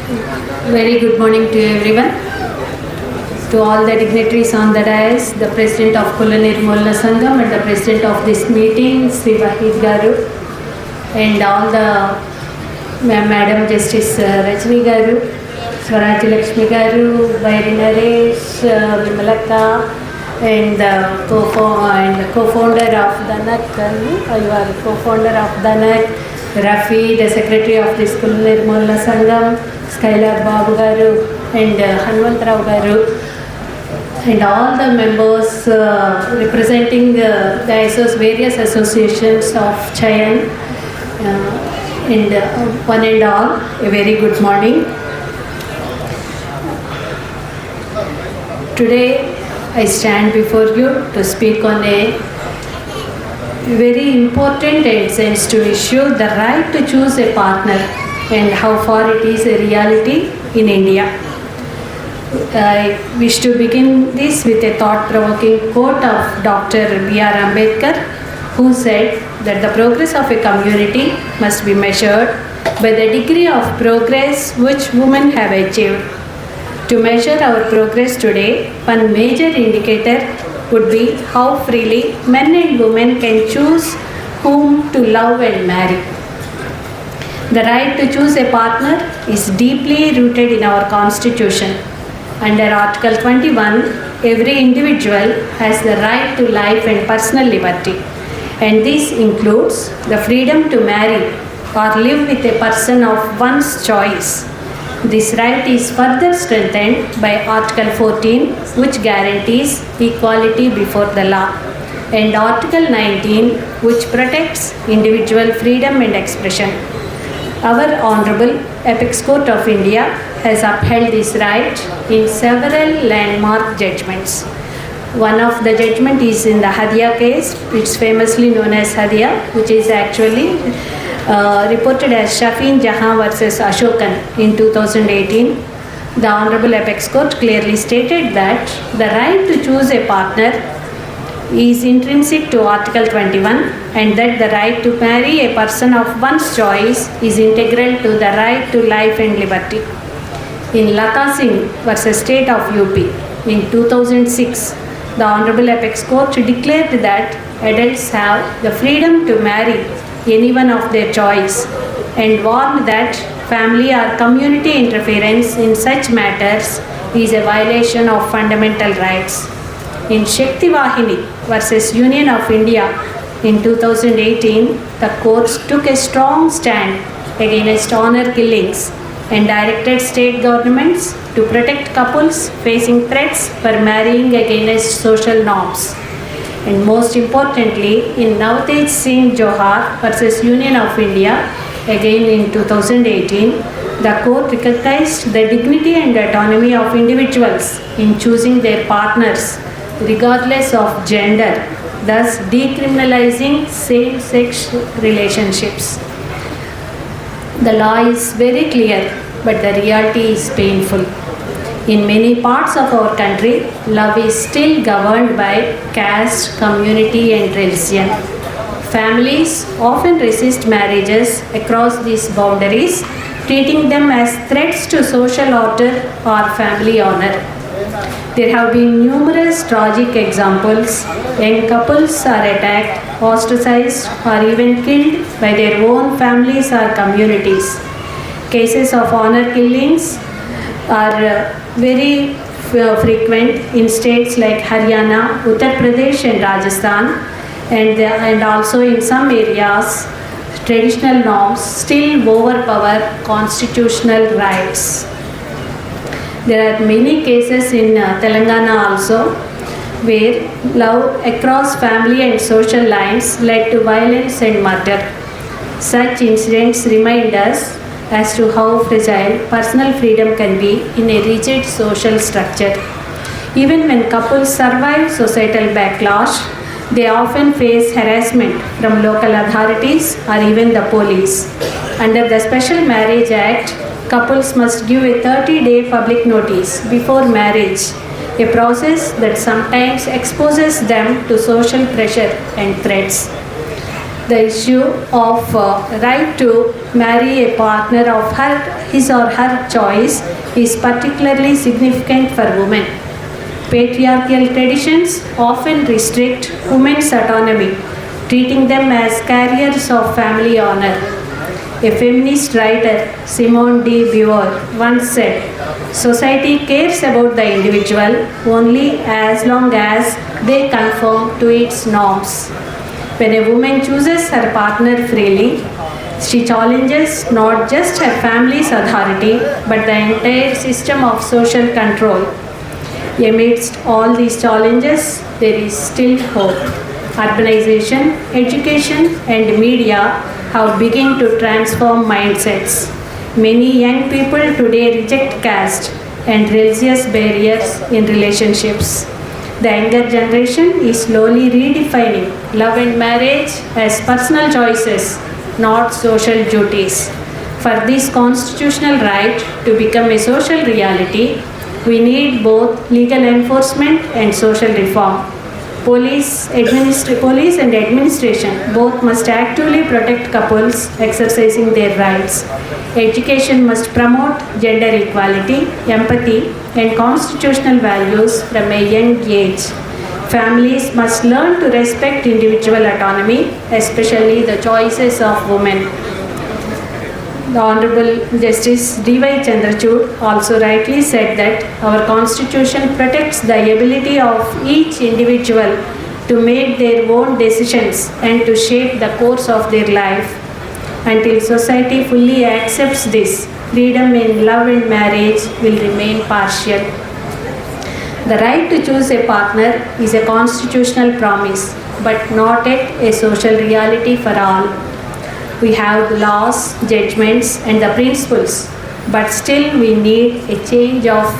Very good morning to everyone. To all the dignitaries on the dais, the President of Kulla Nirmulana Sangam and the President of this meeting, Sri Wahid Garu, and all the Madam Justice Rajni Garu, Swaraj Lakshmi Garu, Vairi Naresh, Vimalaka, and the co-founder of Danak, you are co-founder of Danak, Rafi, the Secretary of this Kulla Nirmulana Sangam, Skylar Babu Garu, and Hanmantrao Garu, and all the members representing the various associations of Chayan, and one and all, a very good morning. Today I stand before you to speak on a very important and sensitive issue, the right to choose a partner and how far it is a reality in India. I wish to begin this with a thought-provoking quote of Dr. B.R. Ambedkar, who said that the progress of a community must be measured by the degree of progress which women have achieved. To measure our progress today, one major indicator would be how freely men and women can choose whom to love and marry. The right to choose a partner is deeply rooted in our Constitution. Under Article 21, every individual has the right to life and personal liberty, and this includes the freedom to marry or live with a person of one's choice. This right is further strengthened by Article 14, which guarantees equality before the law, and Article 19, which protects individual freedom and expression. Our Honorable Apex Court of India has upheld this right in several landmark judgments. One of the judgment is in the Hadia case. It's famously known as Hadia, which is actually reported as Shafin Jahan versus Ashokan in 2018. The Honorable Apex Court clearly stated that the right to choose a partner is intrinsic to Article 21, and that the right to marry a person of one's choice is integral to the right to life and liberty. In Lata Singh versus State of UP in 2006, the Honorable Apex Court declared that adults have the freedom to marry anyone of their choice, and warned that family or community interference in such matters is a violation of fundamental rights. In Shakti Vahini versus Union of India in 2018, the courts took a strong stand against honor killings and directed state governments to protect couples facing threats for marrying against social norms. And most importantly, in Navtej Singh Johar versus Union of India, again in 2018, the court recognized the dignity and autonomy of individuals in choosing their partners regardless of gender, thus decriminalizing same-sex relationships. The law is very clear, but the reality is painful. In many parts of our country, love is still governed by caste, community, and religion. Families often resist marriages across these boundaries, treating them as threats to social order or family honor. There have been numerous tragic examples when couples are attacked, ostracized, or even killed by their own families or communities. Cases of honor killings are very frequent in states like Haryana, Uttar Pradesh, and Rajasthan, and also in some areas, traditional norms still overpower constitutional rights. There are many cases in Telangana also where love across family and social lines led to violence and murder. Such incidents remind us as to how fragile personal freedom can be in a rigid social structure. Even when couples survive societal backlash, they often face harassment from local authorities or even the police. Under the Special Marriage Act, couples must give a 30-day public notice before marriage, a process that sometimes exposes them to social pressure and threats. The issue of right to marry a partner of his or her choice is particularly significant for women. Patriarchal traditions often restrict women's autonomy, treating them as carriers of family honor. A feminist writer, Simone de Beauvoir, once said, "Society cares about the individual only as long as they conform to its norms." When a woman chooses her partner freely, she challenges not just her family's authority but the entire system of social control. Amidst all these challenges, there is still hope. Urbanization, education, and media have begun to transform mindsets. Many young people today reject caste and religious barriers in relationships. The younger generation is slowly redefining love and marriage as personal choices, not social duties. For this constitutional right to become a social reality, we need both legal enforcement and social reform. Police and administration both must actively protect couples exercising their rights. Education must promote gender equality, empathy, and constitutional values from a young age. Families must learn to respect individual autonomy, especially the choices of women. The Honorable Justice D.Y. Chandrachud also rightly said that our Constitution protects the ability of each individual to make their own decisions and to shape the course of their life. Until society fully accepts this, freedom in love and marriage will remain partial. The right to choose a partner is a constitutional promise, but not yet a social reality for all. We have the laws, judgments, and the principles, but still we need a change of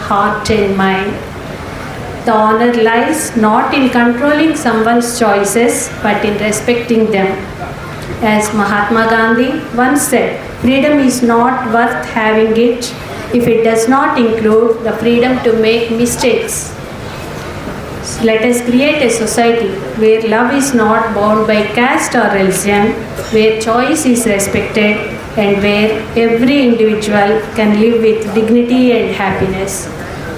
heart and mind. The honor lies not in controlling someone's choices, but in respecting them. As Mahatma Gandhi once said, freedom is not worth having it if it does not include the freedom to make mistakes. Let us create a society where love is not bound by caste or religion, where choice is respected, and where every individual can live with dignity and happiness.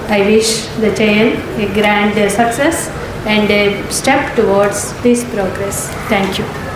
I wish the Chayan a grand success and a step towards this progress. Thank you.